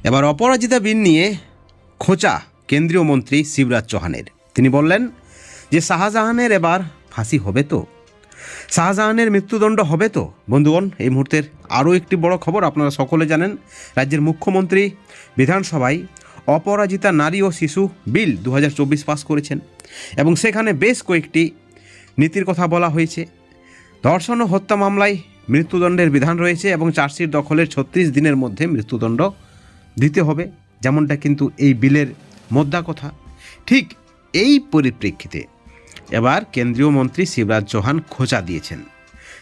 এবার অপরাজিতা বিল নিয়ে খোঁচা কেন্দ্রীয় মন্ত্রী শিবরাজ চৌহানের। তিনি বললেন যে শাহজাহানের এবার ফাঁসি হবে তো, শাহজাহানের মৃত্যুদণ্ড হবে তো। বন্ধুগণ, এই মুহূর্তের আরও একটি বড় খবর আপনারা সকলে জানেন, রাজ্যের মুখ্যমন্ত্রী বিধানসভায় অপরাজিতা নারী ও শিশু বিল 2024 পাস করেছেন এবং সেখানে বেশ কয়েকটি নীতির কথা বলা হয়েছে। ধর্ষণ ও হত্যা মামলায় মৃত্যুদণ্ডের বিধান রয়েছে এবং চার্জশিট দখলের 36 দিনের মধ্যে মৃত্যুদণ্ড দিতে হবে, যেমনটা কিন্তু এই বিলের মোদ্দা কথা। ঠিক এই পরিপ্রেক্ষিতে এবার কেন্দ্রীয় মন্ত্রী শিবরাজ চৌহান খোঁচা দিয়েছেন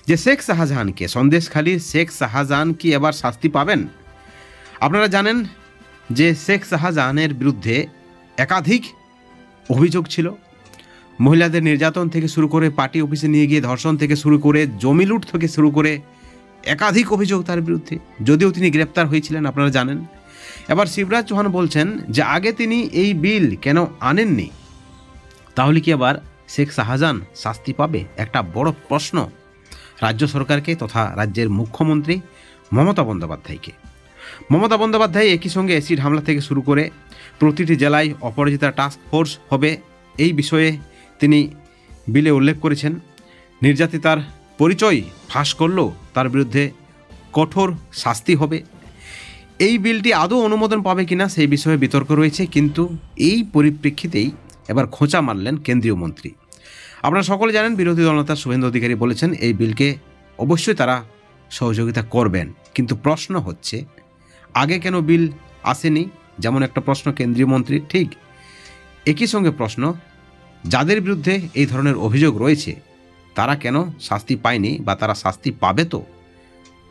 যে শেখ শাহজাহানকে, সন্দেশখালীর শেখ শাহজাহান কি এবার শাস্তি পাবেন? আপনারা জানেন যে শেখ শাহজাহানের বিরুদ্ধে একাধিক অভিযোগ ছিল, মহিলাদের নির্যাতন থেকে শুরু করে পার্টি অফিসে নিয়ে গিয়ে ধর্ষণ থেকে শুরু করে জমি লুট থেকে শুরু করে একাধিক অভিযোগ তার বিরুদ্ধে, যদিও তিনি গ্রেপ্তার হয়েছিলেন আপনারা জানেন। এবার শিবরাজ চৌহান বলছেন যে আগে তিনি এই বিল কেন আনেননি, তাহলে কি আবার শেখ শাহজাহান শাস্তি পাবে? একটা বড় প্রশ্ন রাজ্য সরকারকে তথা রাজ্যের মুখ্যমন্ত্রী মমতা বন্দ্যোপাধ্যায়কে। মমতা বন্দ্যোপাধ্যায় একই সঙ্গে অ্যাসিড হামলা থেকে শুরু করে প্রতিটি জেলায় অপরাজিতা টাস্ক ফোর্স হবে, এই বিষয়ে তিনি বিলে উল্লেখ করেছেন। নির্যাতিতার পরিচয় ফাঁস করলেও তার বিরুদ্ধে কঠোর শাস্তি হবে। এই বিলটি আদৌ অনুমোদন পাবে কিনা সেই বিষয়ে বিতর্ক রয়েছে, কিন্তু এই পরিপ্রেক্ষিতেই এবার খোঁচা মারলেন কেন্দ্রীয় মন্ত্রী। আপনারা সকলে জানেন বিরোধী দলনেতা শুভেন্দু অধিকারী বলেছেন এই বিলকে অবশ্যই তারা সহযোগিতা করবেন, কিন্তু প্রশ্ন হচ্ছে আগে কেন বিল আসেনি, যেমন একটা প্রশ্ন কেন্দ্রীয় মন্ত্রী। ঠিক একই সঙ্গে প্রশ্ন যাদের বিরুদ্ধে এই ধরনের অভিযোগ রয়েছে তারা কেন শাস্তি পায়নি বা তারা শাস্তি পাবে তো?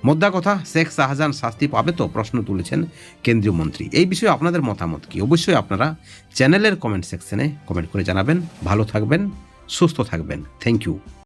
মোদ্দা কথা, শেখ শাহজাহান শাস্তি পাবে তো, প্রশ্ন তুলেছেন কেন্দ্রীয় মন্ত্রী। এই বিষয়ে আপনাদের মতামত কি? অবশ্যই আপনারা চ্যানেলের কমেন্ট সেকশনে কমেন্ট করে জানাবেন। ভালো থাকবেন, সুস্থ থাকবেন। Thank you.